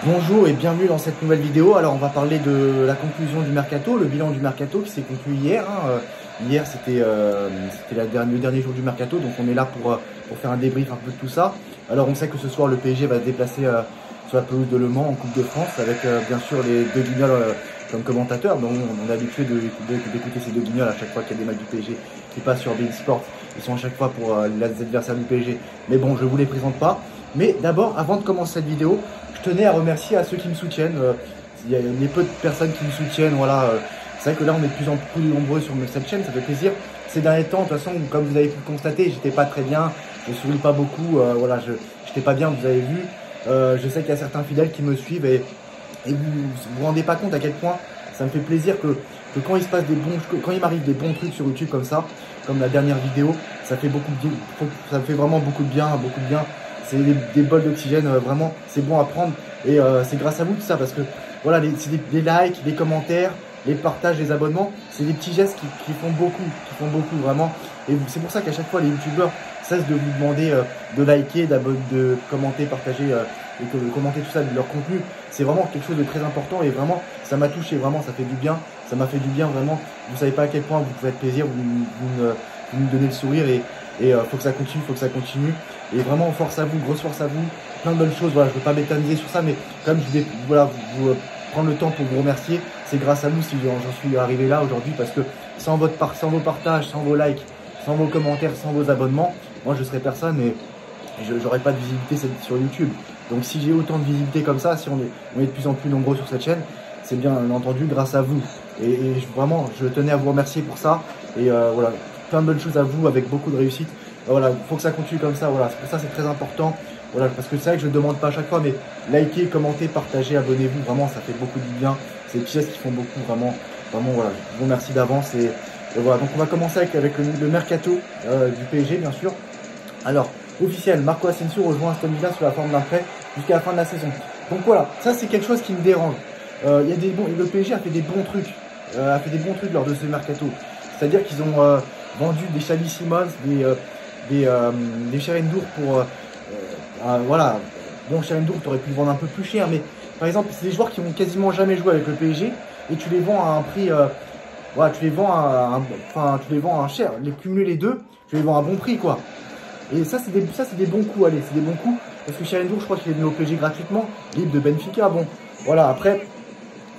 Bonjour et bienvenue dans cette nouvelle vidéo. Alors on va parler de la conclusion du mercato, le bilan du mercato qui s'est conclu hier. Hier c'était le dernier jour du mercato, donc on est là pour faire un débrief un peu de tout ça. Alors on sait que ce soir le PSG va se déplacer sur la pelouse de Le Mans en Coupe de France avec bien sûr les deux Guignols comme commentateurs. Donc on est habitué d'écouter ces deux Guignols à chaque fois qu'il y a des matchs du PSG qui passent sur beIN Sport. Ils sont à chaque fois pour les adversaires du PSG. Mais bon, je ne vous les présente pas. Mais d'abord, avant de commencer cette vidéo, je tenais à remercier à ceux qui me soutiennent. Il y a les peu de personnes qui me soutiennent. Voilà, c'est vrai que là, on est de plus en plus nombreux sur cette chaîne. Ça fait plaisir. Ces derniers temps, de toute façon, comme vous avez pu le constater, j'étais pas très bien. Je souris pas beaucoup. Voilà, j'étais pas bien. Vous avez vu. Je sais qu'il y a certains fidèles qui me suivent et vous rendez pas compte à quel point ça me fait plaisir que quand il se passe quand il m'arrive des bons trucs sur YouTube comme ça, comme la dernière vidéo, ça fait beaucoup de bien. Ça me fait vraiment beaucoup de bien, C'est des bols d'oxygène, vraiment, c'est bon à prendre. Et c'est grâce à vous tout ça, parce que voilà, c'est des likes, des commentaires, les partages, les abonnements, c'est des petits gestes qui font beaucoup, vraiment. Et c'est pour ça qu'à chaque fois, les youtubeurs cessent de vous demander de liker, de commenter, partager, et de commenter tout ça de leur contenu. C'est vraiment quelque chose de très important et vraiment, ça m'a touché, vraiment, ça fait du bien. Ça m'a fait du bien, vraiment. Vous savez pas à quel point vous pouvez être plaisir, vous me donnez le sourire et faut que ça continue, Et vraiment, force à vous, grosse force à vous. Plein de bonnes choses. Voilà, je ne veux pas m'éterniser sur ça, mais comme je vais vous prendre le temps pour vous remercier, c'est grâce à vous si j'en suis arrivé là aujourd'hui, parce que sans vos partages, sans vos likes, sans vos commentaires, sans vos abonnements, moi je serais personne et j'aurais pas de visibilité sur YouTube. Donc si j'ai autant de visibilité comme ça, si on est de plus en plus nombreux sur cette chaîne, c'est bien entendu grâce à vous. Et vraiment, je tenais à vous remercier pour ça. Et voilà, plein de bonnes choses à vous avec beaucoup de réussite. Voilà, il faut que ça continue comme ça. Voilà, pour ça c'est très important. Voilà, parce que c'est vrai que je ne demande pas à chaque fois, mais likez, commentez, partagez, abonnez-vous. Vraiment, ça fait beaucoup de bien. C'est des petits gestes qui font beaucoup, vraiment. Voilà, je vous remercie d'avance. Et voilà, donc on va commencer avec le mercato du PSG, bien sûr. Alors, officiel, Marco Asensio rejoint Aston Villa sous la forme d'un prêt jusqu'à la fin de la saison. Donc voilà, ça c'est quelque chose qui me dérange. Le PSG a fait des bons trucs, lors de ce mercato. C'est-à-dire qu'ils ont vendu des Xavi Simons, des Cherendorf pour voilà. Bon, Cherendorf, tu aurais pu le vendre un peu plus cher, mais par exemple, c'est des joueurs qui n'ont quasiment jamais joué avec le PSG et tu les vends à un prix, voilà, tu les vends à un cher. Les cumuler les deux, tu les vends à un bon prix, quoi. Et ça, c'est des bons coups, allez, c'est des bons coups. Parce que Cherendorf, je crois qu'il est venu au PSG gratuitement, libre de Benfica. Bon, voilà, après,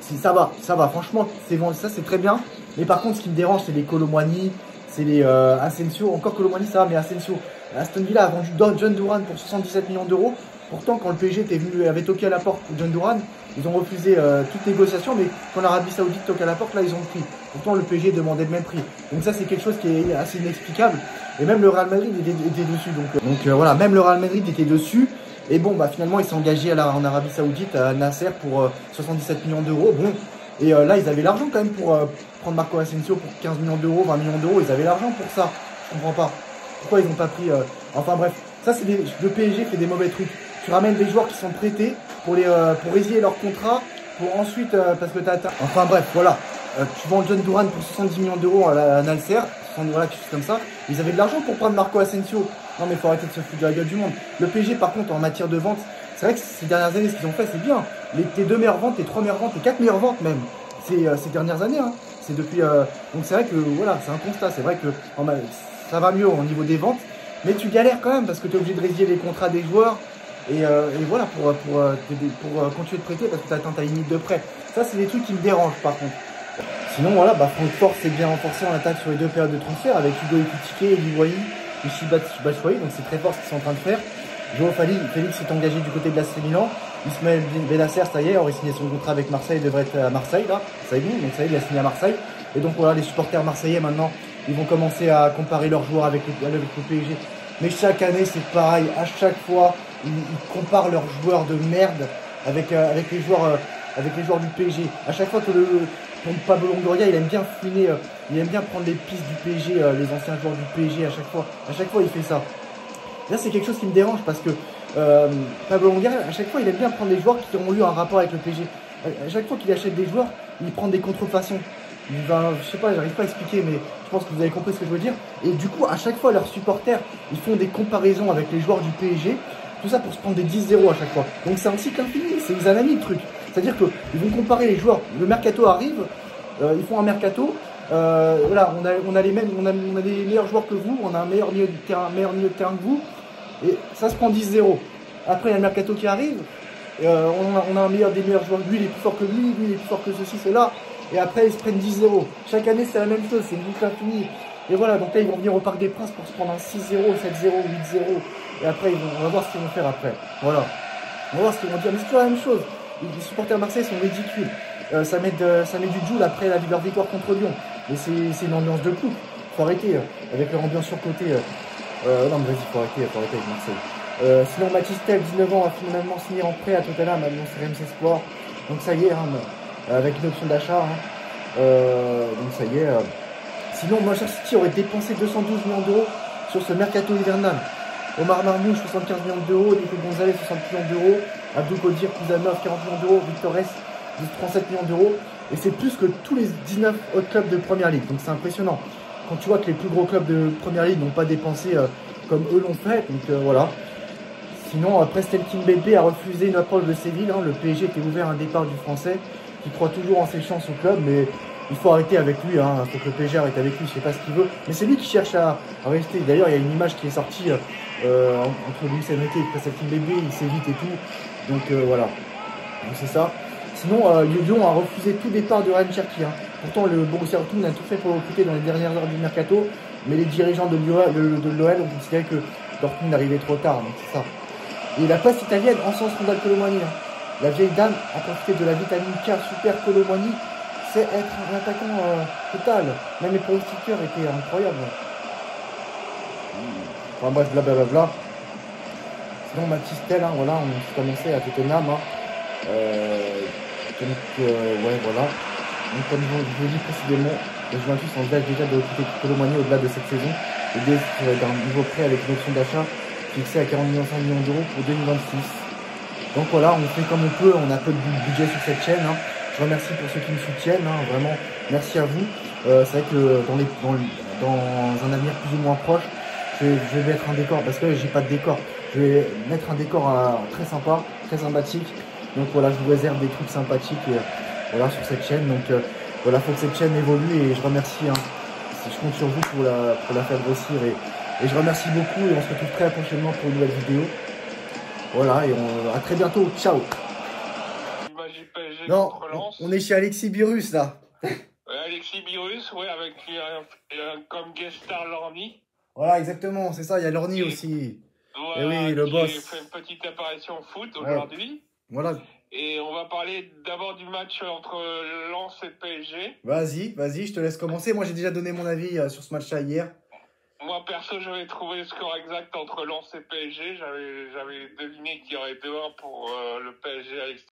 si ça va, franchement, ça c'est très bien. Mais par contre, ce qui me dérange, c'est les Kolo Muani, c'est les Asensio. Encore Kolo Muani, ça va, mais Asensio. Aston Villa a vendu John Duran pour 77 millions d'euros. Pourtant, quand le PSG avait toqué à la porte pour John Duran, ils ont refusé toute négociation, mais quand l'Arabie Saoudite toque à la porte, là, ils ont pris. Pourtant, le PSG demandait le même prix. Donc ça, c'est quelque chose qui est assez inexplicable. Et même le Real Madrid était dessus. Donc voilà, même le Real Madrid était dessus. Et bon, bah finalement, il s'est engagé en Arabie Saoudite à Nasser pour 77 millions d'euros. Bon, et là, ils avaient l'argent quand même pour prendre Marco Asensio pour 15 millions d'euros, 20 millions d'euros. Ils avaient l'argent pour ça. Je comprends pas. Pourquoi ils n'ont pas pris... Enfin bref, ça, c'est le PSG fait des mauvais trucs. Tu ramènes des joueurs qui sont prêtés pour résilier leur contrat, pour ensuite... parce que tu as... Enfin bref, voilà. Tu vends John Duran pour 70 millions d'euros à Nasser. Voilà, quelque chose comme ça. Ils avaient de l'argent pour prendre Marco Asensio. Non mais il faut arrêter de se foutre de la gueule du monde. Le PSG par contre en matière de vente, c'est vrai que ces dernières années ce qu'ils ont fait c'est bien. Tes 2 meilleures ventes, tes 3 meilleures ventes, tes 4 meilleures ventes même. Ces dernières années. Hein. C'est depuis. Donc c'est vrai que voilà, c'est un constat. C'est vrai que ça va mieux au niveau des ventes. Mais tu galères quand même parce que tu es obligé de résilier les contrats des joueurs. Et voilà pour continuer de prêter parce que tu atteins ta limite de prêt. Ça c'est des trucs qui me dérangent par contre. Sinon voilà, Francfort s'est bien renforcé en attaque sur les 2 périodes de transfert avec Hugo Ekitike et Liwayi. Ici Batshuayi, donc c'est très fort ce qu'ils sont en train de faire. Joao Félix est engagé du côté de l'AC Milan. Ismaël Bennacer, ça y est, aurait signé son contrat avec Marseille, il devrait être à Marseille là. Ça y est, donc ça y est, il a signé à Marseille. Et donc voilà, les supporters marseillais maintenant, ils vont commencer à comparer leurs joueurs avec le PSG. Mais chaque année c'est pareil, à chaque fois, ils comparent leurs joueurs de merde avec les joueurs du PSG. À chaque fois que pour Pablo Longoria, il aime bien fouiner, il aime bien prendre les pistes du PSG, les anciens joueurs du PSG à chaque fois. À chaque fois, il fait ça. Là, c'est quelque chose qui me dérange parce que Pablo Longoria, à chaque fois, il aime bien prendre les joueurs qui ont eu un rapport avec le PSG. À chaque fois qu'il achète des joueurs, il prend des contrefaçons. Je sais pas, j'arrive pas à expliquer, mais je pense que vous avez compris ce que je veux dire. Et du coup, à chaque fois, leurs supporters, ils font des comparaisons avec les joueurs du PSG Tout ça pour se prendre des 10-0 à chaque fois. Donc c'est un cycle infini, c'est une années le truc. C'est-à-dire qu'ils vont comparer les joueurs. Le mercato arrive, ils font un mercato. Voilà, on a les meilleurs joueurs que vous, on a un meilleur milieu de terrain que vous. Et ça se prend 10-0. Après, il y a le mercato qui arrive. On a un des meilleurs joueurs. Lui, il est plus fort que lui il est plus fort que ceci, cela. Et après, ils se prennent 10-0. Chaque année, c'est la même chose, c'est une boucle infinie. Et voilà, donc là, ils vont venir au Parc des Princes pour se prendre un 6-0, 7-0, 8-0. Et après, on va voir ce qu'ils vont faire après. Voilà. On va voir ce qu'ils vont dire. Mais c'est toujours la même chose. Les supporters marseillais sont ridicules. Ça met du joule après leur victoire contre Lyon. Mais c'est une ambiance de coupe. Faut arrêter avec leur ambiance surcotée. Non, mais vas-y, faut arrêter avec Marseille. Sinon, Mathys Tel, 19 ans, a finalement signé en prêt à Tottenham, maintenant c'est RMC Sport. Donc ça y est, hein, avec une option d'achat. Hein. Donc ça y est. Sinon, Manchester City aurait dépensé 212 millions d'euros sur ce mercato hivernal. Omar Marmouche, 75 millions d'euros, Nico Gonzalez, 60 millions d'euros, Abdou Kodir, Kouzanov, 40 millions d'euros, Victor S, 37 millions d'euros. Et c'est plus que tous les 19 autres clubs de Première Ligue. Donc c'est impressionnant. Quand tu vois que les plus gros clubs de Première Ligue n'ont pas dépensé comme eux l'ont fait. Donc voilà. Sinon, Prestel Kimpembe a refusé une approche de Séville. Hein. Le PSG était ouvert à un départ du Français qui croit toujours en ses chances au club. Mais il faut arrêter avec lui. Il faut que le PSG arrête avec lui. Je ne sais pas ce qu'il veut. Mais c'est lui qui cherche à rester. D'ailleurs, il y a une image qui est sortie entre Luis Enrique et Prestel Kimpembe. Il s'évite et tout. Donc voilà. Donc c'est ça. Sinon, Lyon a refusé tout départ de Ryan Cherki. Hein. Pourtant, le Borussia Dortmund a tout fait pour recruter dans les dernières heures du mercato, mais les dirigeants de l'OL ont considéré que Dortmund arrivait trop tard. Donc c'est ça. Et la place italienne encense Rondal Colomani. Hein. La vieille dame a profité de la vitamine K super Colomani. C'est être un attaquant total. Même les pronostiqueurs étaient incroyables. Enfin bref, blablabla. Sinon, Mathys Tel, hein, voilà, on commençait à Tottenham. Hein. Ouais, voilà. Donc, comme je vous le dis précédemment, le Juventus envisage déjà de recruter Colomani au-delà de cette saison et d'un nouveau prêt avec une option d'achat fixée à 40,5 millions d'euros pour 2026. Donc voilà, on fait comme on peut, on a peu de budget sur cette chaîne. Hein. Je remercie pour ceux qui me soutiennent, hein, vraiment, merci à vous. C'est vrai que dans un avenir plus ou moins proche, je vais mettre un décor, parce que j'ai pas de décor. Je vais mettre un décor très sympa, très sympathique. Donc voilà, je vous réserve des trucs sympathiques voilà, sur cette chaîne. Donc voilà, il faut que cette chaîne évolue et je remercie. Hein, je compte sur vous pour la faire grossir et je remercie beaucoup et on se retrouve très prochainement pour une nouvelle vidéo. Voilà, et à très bientôt. Ciao. Non, on est chez Alexis Birus là. Alexis Birus, ouais, avec comme guest star Lorny. Voilà, exactement, c'est ça, il y a Lorny aussi. Voilà, et oui, le boss. Qui fait une petite apparition foot aujourd'hui. Voilà. Et on va parler d'abord du match entre Lens et PSG. Vas-y, je te laisse commencer. Moi, j'ai déjà donné mon avis sur ce match-là hier. Moi, perso, j'avais trouvé le score exact entre Lens et PSG. J'avais deviné qu'il y aurait 2-1 pour le PSG à l'extérieur.